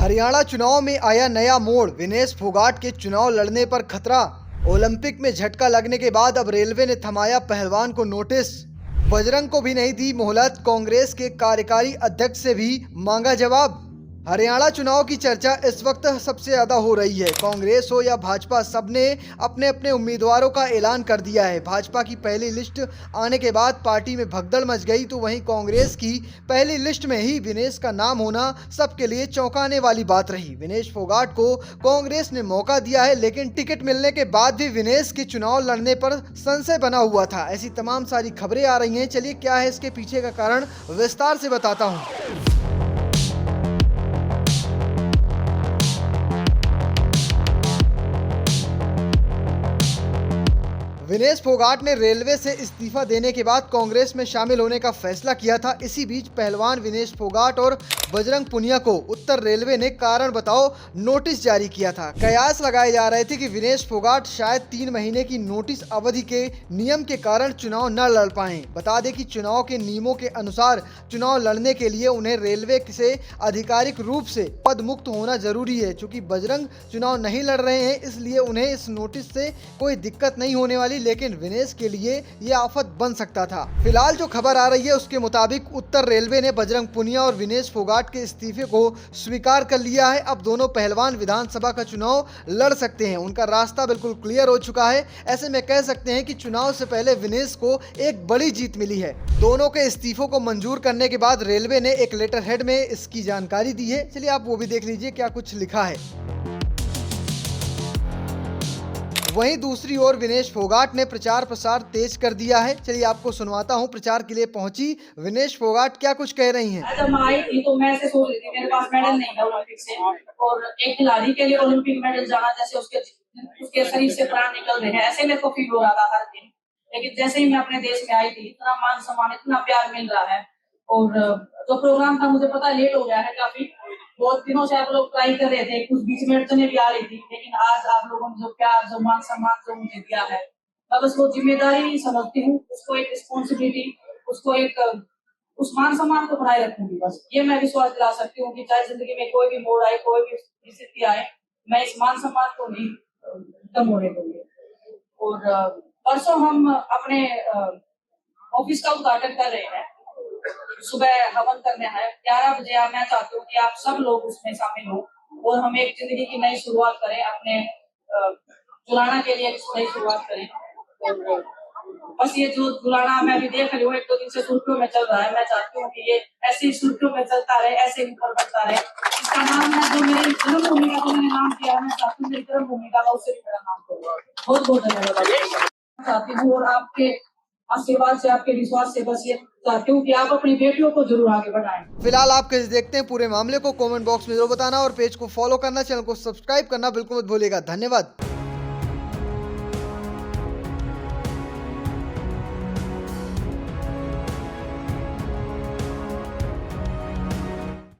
हरियाणा चुनाव में आया नया मोड़, विनेश फोगाट के चुनाव लड़ने पर खतरा। ओलंपिक में झटका लगने के बाद अब रेलवे ने थमाया पहलवान को नोटिस। बजरंग को भी नहीं दी मोहलत, कांग्रेस के कार्यकारी अध्यक्ष से भी मांगा जवाब। हरियाणा चुनाव की चर्चा इस वक्त सबसे ज्यादा हो रही है। कांग्रेस हो या भाजपा, सबने अपने अपने उम्मीदवारों का ऐलान कर दिया है। भाजपा की पहली लिस्ट आने के बाद पार्टी में भगदड़ मच गई, तो वहीं कांग्रेस की पहली लिस्ट में ही विनेश का नाम होना सबके लिए चौंकाने वाली बात रही। विनेश फोगाट को कांग्रेस ने मौका दिया है, लेकिन टिकट मिलने के बाद भी विनेश के चुनाव लड़ने पर संशय बना हुआ था। ऐसी तमाम सारी खबरें आ रही हैं। चलिए क्या है इसके पीछे का कारण, विस्तार से बताता हूँ। विनेश फोगाट ने रेलवे से इस्तीफा देने के बाद कांग्रेस में शामिल होने का फैसला किया था। इसी बीच पहलवान विनेश फोगाट और बजरंग पुनिया को उत्तर रेलवे ने कारण बताओ नोटिस जारी किया था। कयास लगाए जा रहे थे कि विनेश फोगाट शायद 3 महीने की नोटिस अवधि के नियम के कारण चुनाव न लड़ पाए। बता दें कि चुनाव के नियमों के अनुसार चुनाव लड़ने के लिए उन्हें रेलवे से आधिकारिक रूप से पद मुक्त होना जरूरी है। चूंकि बजरंग चुनाव नहीं लड़ रहे हैं, इसलिए उन्हें इस नोटिस से कोई दिक्कत नहीं होने वाली, लेकिन विनेश के लिए ये आफत बन सकता था। फिलहाल जो खबर आ रही है उसके मुताबिक उत्तर रेलवे ने बजरंग पुनिया और विनेश फोगाट के इस्तीफे को स्वीकार कर लिया है। अब दोनों पहलवान विधानसभा का चुनाव लड़ सकते हैं। उनका रास्ता बिल्कुल क्लियर हो चुका है। ऐसे में कह सकते हैं कि चुनाव से पहले विनेश को एक बड़ी जीत मिली है। दोनों के इस्तीफों को मंजूर करने के बाद रेलवे ने एक लेटर हेड में इसकी जानकारी दी है। चलिए आप वो भी देख लीजिए क्या कुछ लिखा है। वहीं दूसरी ओर विनेश फोगाट ने प्रचार प्रसार तेज कर दिया है। चलिए आपको सुनवाता हूं प्रचार के लिए पहुंची विनेश फोगाट क्या कुछ कह रही हैं। जब मैं आई थी तो मैं ऐसे सोच रही थी, मेरे पास मेडल नहीं था ओलंपिक से, और एक खिलाड़ी के लिए ओलंपिक मेडल जाना जैसे उसके शरीर से प्राण निकल रहे हैं, ऐसे मेरे को फील हो रहा था हर दिन। लेकिन जैसे ही मैं अपने देश में आई थी, इतना मान सम्मान, इतना प्यार मिल रहा है। और जो प्रोग्राम था, मुझे पता लेट हो गया है काफी, बहुत दिनों से आप लोग ट्राई कर रहे थे, कुछ बीच में अड़चने भी आ रही थी, लेकिन आज आप लोगों ने जो प्यार, जो मान सम्मान जो मुझे दिया है, मैं बस वो जिम्मेदारी समझती हूँ, उसको एक रिस्पॉन्सिबिलिटी, उसको एक उस मान सम्मान को बनाए रखूंगी। बस ये मैं विश्वास दिला सकती हूँ कि चाहे जिंदगी में कोई भी मोड़ आए, कोई भी स्थिति आए, मैं इस मान सम्मान को नहीं कम होने दूंगी। और परसों हम अपने ऑफिस का उद्घाटन कर रहे हैं, सुबह हवन करने है 11 बजे। मैं चाहती हूँ कि आप सब लोग उसमें शामिल हो और हम एक जिंदगी की नई शुरुआत करें, अपने जुलाना के लिए नई शुरुआत करें। और बस ये जो जुलाना मैं भी देख रही हूँ 1-2 दिन से सुर्खियों में चल रहा है, मैं चाहती हूँ कि ये ऐसी सुर्खियों में चलता रहे, ऐसे ऊपर बढ़ता रहे। इसका नाम है, जो मेरी जन्मभूमि का जो मैंने नाम किया, मैं चाहती हूँ मेरी जन्मभूमि का उससे भी बड़ा नाम करूँ। बहुत बहुत धन्यवाद चाहती हूँ, और आपके आशीर्वाद से, आपके विश्वास से बस ये चाहती हूँ कि आप अपनी बेटियों को जरूर आगे बढ़ाएं। फिलहाल आप कैसे देखते हैं पूरे मामले को, कमेंट बॉक्स में जरूर बताना और पेज को फॉलो करना, चैनल को सब्सक्राइब करना बिल्कुल मत भूलिएगा। धन्यवाद।